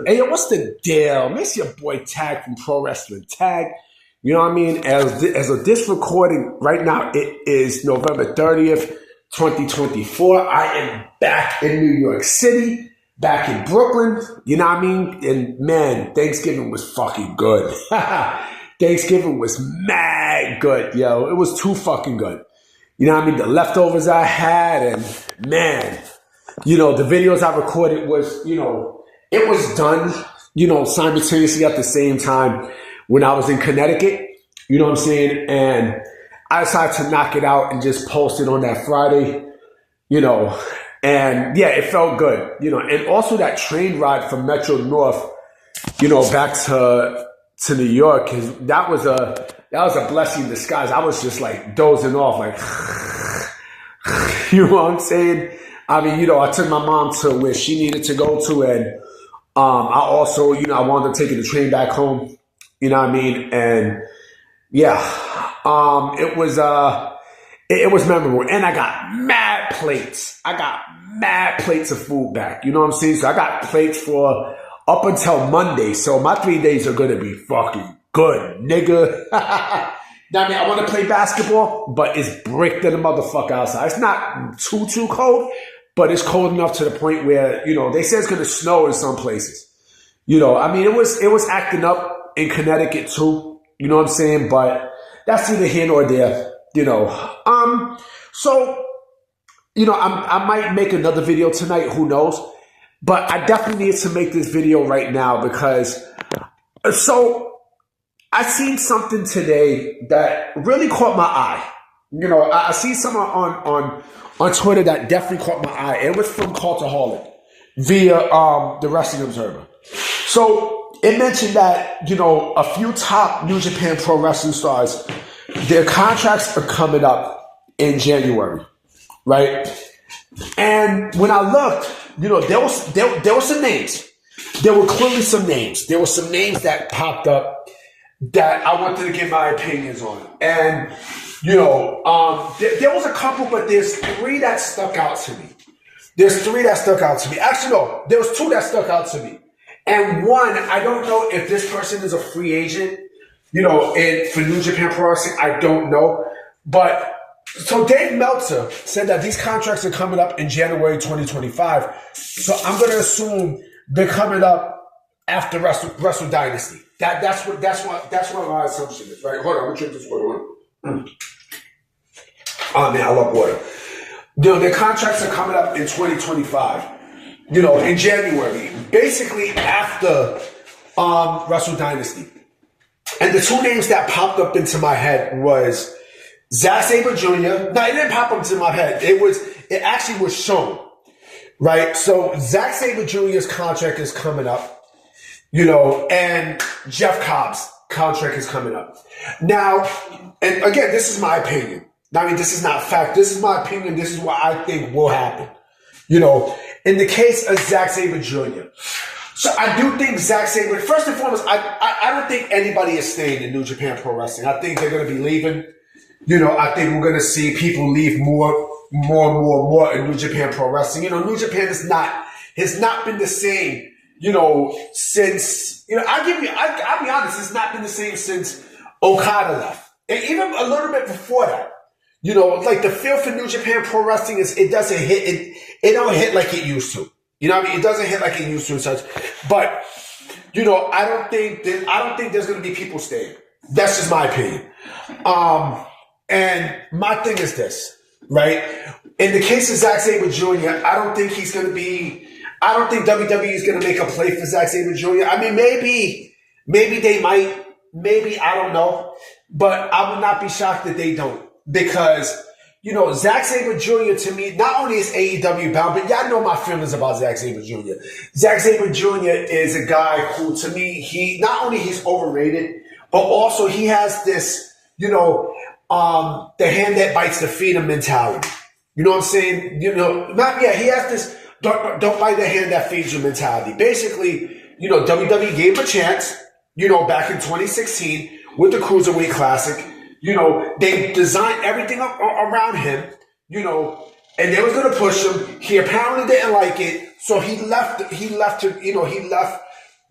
good? Hey, yo, what's the deal? Miss your boy Tag from Pro Wrestling Tag. You know what I mean? As of this recording right now, it is November 30th, 2024. I am back in New York City, back in Brooklyn. You know what I mean? And man, Thanksgiving was fucking good. Thanksgiving was mad good, yo. It was too fucking good. You know what I mean? The leftovers I had, and man, you know, the videos I recorded was, you know, it was done, you know, simultaneously at the same time when I was in Connecticut. You know what I'm saying? And I decided to knock it out and just post it on that Friday, you know, and yeah, it felt good, you know, and also that train ride from Metro North, you know, back to New York, that was a blessing in disguise. I was just like dozing off, like, you know what I'm saying? I mean, you know, I took my mom to where she needed to go to, and I also, you know, I wanted to take the train back home, you know what I mean? And yeah, it was memorable, and I got mad plates. I got mad plates of food back, you know what I'm saying? So I got plates for up until Monday, so my 3 days are gonna be fucking good, nigga. Now, I mean, I want to play basketball, but it's bricked in the motherfucker outside. It's not too cold, but it's cold enough to the point where, you know, they say it's gonna snow in some places. You know, I mean, it was acting up in Connecticut too. You know what I'm saying? But that's neither here nor there. You know, so you know, I might make another video tonight. Who knows? But I definitely need to make this video right now because I seen something today that really caught my eye. You know, I seen someone on Twitter that definitely caught my eye. It was from Cultaholic via the Wrestling Observer. So it mentioned that, you know, a few top New Japan Pro Wrestling stars, their contracts are coming up in January, right? And when I looked, you know, there were some names. There were clearly some names. There were some names that popped up that I wanted to get my opinions on. And, you know, there was a couple, but there's three that stuck out to me. Actually, no, there was two that stuck out to me. And one, I don't know if this person is a free agent, you know, for New Japan Pro Wrestling. I don't know. But so Dave Meltzer said that these contracts are coming up in January 2025. So I'm going to assume they're coming up after Wrestle Dynasty. That's what my assumption is, right? Hold on, I'm gonna drink this water. Oh man, I love water. You know, their contracts are coming up in 2025. You know, in January, basically after Wrestle Dynasty. And the two names that popped up into my head was Zack Sabre Jr. No, it didn't pop up into my head. It actually was shown, right? So Zack Sabre Jr.'s contract is coming up. You know, and Jeff Cobb's contract is coming up. Now, and again, this is my opinion. I mean, this is not fact. This is my opinion. This is what I think will happen. You know, in the case of Zack Sabre Jr. So I do think Zack Sabre, first and foremost, I don't think anybody is staying in New Japan Pro Wrestling. I think they're going to be leaving. You know, I think we're going to see people leave more in New Japan Pro Wrestling. You know, New Japan has not been the same. You know, since, you know, I'll be honest, it's not been the same since Okada left. And even a little bit before that. You know, like the feel for New Japan Pro Wrestling it doesn't hit, it don't hit like it used to. You know what I mean? It doesn't hit like it used to and such. But, you know, I don't think there's going to be people staying. That's just my opinion. And my thing is this, right? In the case of Zack Sabre Jr., I don't think WWE is going to make a play for Zack Sabre Jr. I mean, maybe they might, maybe, I don't know. But I would not be shocked that they don't. Because, you know, Zack Sabre Jr. to me, not only is AEW bound, but y'all know my feelings about Zack Sabre Jr. Zack Sabre Jr. is a guy who, to me, not only he's overrated, but also he has this, you know, the hand that bites the feet of mentality. You know what I'm saying? You know, he has this don't bite the hand that feeds you mentality. Basically, you know, WWE gave him a chance, you know, back in 2016 with the Cruiserweight Classic. You know, they designed everything around him, you know, and they was going to push him. He apparently didn't like it. So he left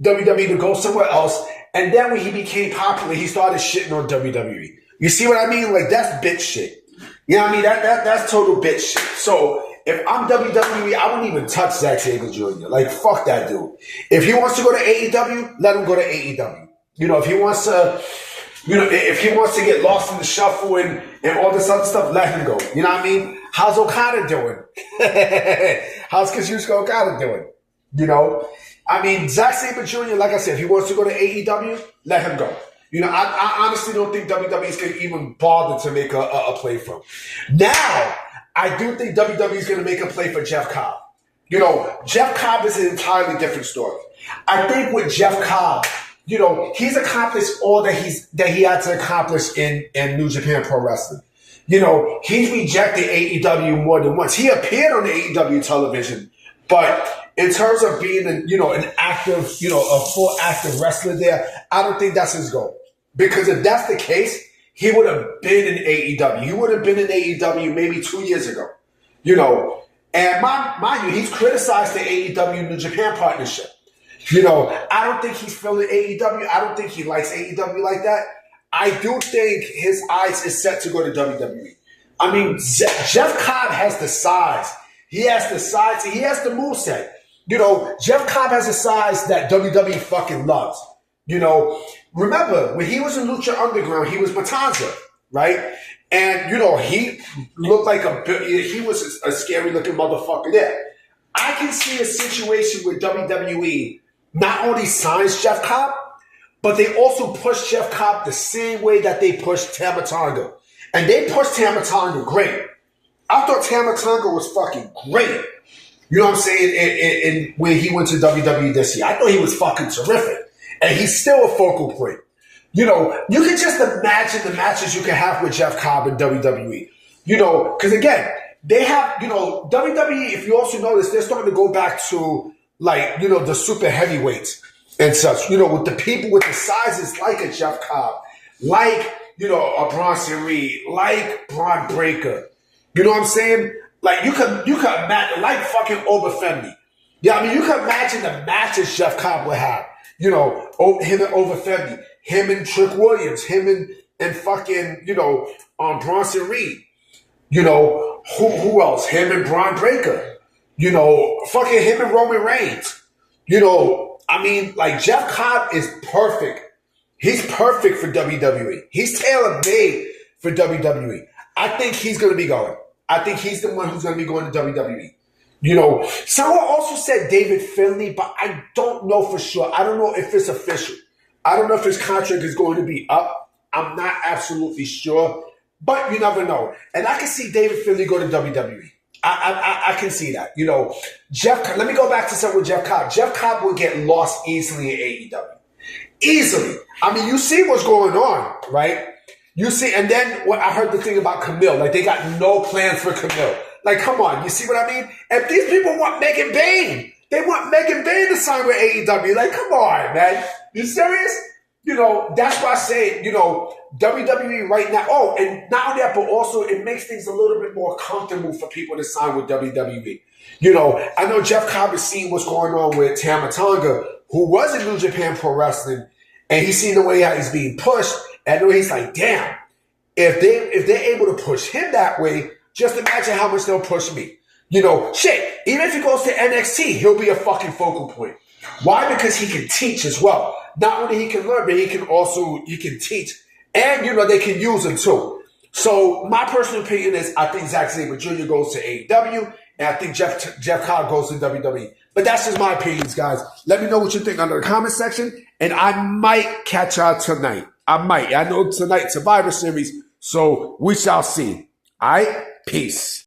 WWE to go somewhere else. And then when he became popular, he started shitting on WWE. You see what I mean? Like, that's bitch shit. You know what I mean? That's total bitch shit. So if I'm WWE, I wouldn't even touch Zack Sabre Jr. Like, fuck that dude. If he wants to go to AEW, let him go to AEW. You know, if he wants to, if he wants to get lost in the shuffle and all this other stuff, let him go. You know what I mean? How's Okada doing? How's Kazuchika Okada doing? You know? I mean, Zack Sabre Jr., like I said, if he wants to go to AEW, let him go. You know, I honestly don't think WWE is going to even bother to make a play for him. Now, I do think WWE is going to make a play for Jeff Cobb. You know, Jeff Cobb is an entirely different story. I think with Jeff Cobb, you know, he's accomplished all that he had to accomplish in New Japan Pro Wrestling. You know, he's rejected AEW more than once. He appeared on the AEW television, but in terms of being an active, a full active wrestler there, I don't think that's his goal. Because if that's the case, he would have been in AEW. He would have been in AEW maybe 2 years ago. You know, and mind you, he's criticized the AEW New Japan partnership. You know, I don't think he's feeling AEW. I don't think he likes AEW like that. I do think his eyes is set to go to WWE. I mean, Jeff Cobb has the size. He has the size. He has the moveset. You know, Jeff Cobb has a size that WWE fucking loves. You know, remember, when he was in Lucha Underground, he was Matanza, right? And, he looked like he was a scary-looking motherfucker there. I can see a situation where WWE not only signs Jeff Cobb, but they also push Jeff Cobb the same way that they pushed Tama Tonga. And they pushed Tama Tonga great. I thought Tama Tonga was fucking great. You know what I'm saying? And when he went to WWE this year, I thought he was fucking terrific. And he's still a focal point. You know, you can just imagine the matches you can have with Jeff Cobb in WWE. You know, because again, they have, WWE, if you also notice, they're starting to go back to, like, the super heavyweights and such. You know, with the people with the sizes like a Jeff Cobb, like, a Bronson Reed, like Braun Breaker. You know what I'm saying? Like, you could imagine, like fucking Obafemi. Yeah, I mean, you could imagine the matches Jeff Cobb would have. Him and Obafemi, him and Trick Williams, him and fucking, Bronson Reed. Who else? Him and Braun Breaker. Fucking him and Roman Reigns. I mean, like, Jeff Cobb is perfect. He's perfect for WWE. He's tailor-made for WWE. I think he's going to be going. I think he's the one who's going to be going to WWE. Someone also said David Finlay, but I don't know for sure. I don't know if it's official. I don't know if his contract is going to be up. I'm not absolutely sure, but you never know. And I can see David Finlay go to WWE. I can see that. Let me go back to something with Jeff Cobb. Jeff Cobb will get lost easily in AEW. Easily. I mean, you see what's going on, right? You see, and then I heard the thing about Camille. Like, they got no plans for Camille. Like, come on, you see what I mean? If these people want Megan Bayne, they want Megan Bayne to sign with AEW. Like, come on, man. You serious? That's why I say, WWE right now. Oh, and not only that, but also it makes things a little bit more comfortable for people to sign with WWE. I know Jeff Cobb is seeing what's going on with Tama Tonga, who was in New Japan Pro Wrestling, and he's seen the way how he's being pushed. And I know he's like, damn, if they're able to push him that way, just imagine how much they'll push me. Shit, even if he goes to NXT, he'll be a fucking focal point. Why? Because he can teach as well. Not only he can learn, but he can teach. And, they can use him too. So my personal opinion is I think Zack Sabre Jr. goes to AEW, and I think Jeff Cobb goes to WWE. But that's just my opinions, guys. Let me know what you think under the comment section, and I might catch y'all tonight. I might. I know tonight's Survivor Series, so we shall see. All right? Peace.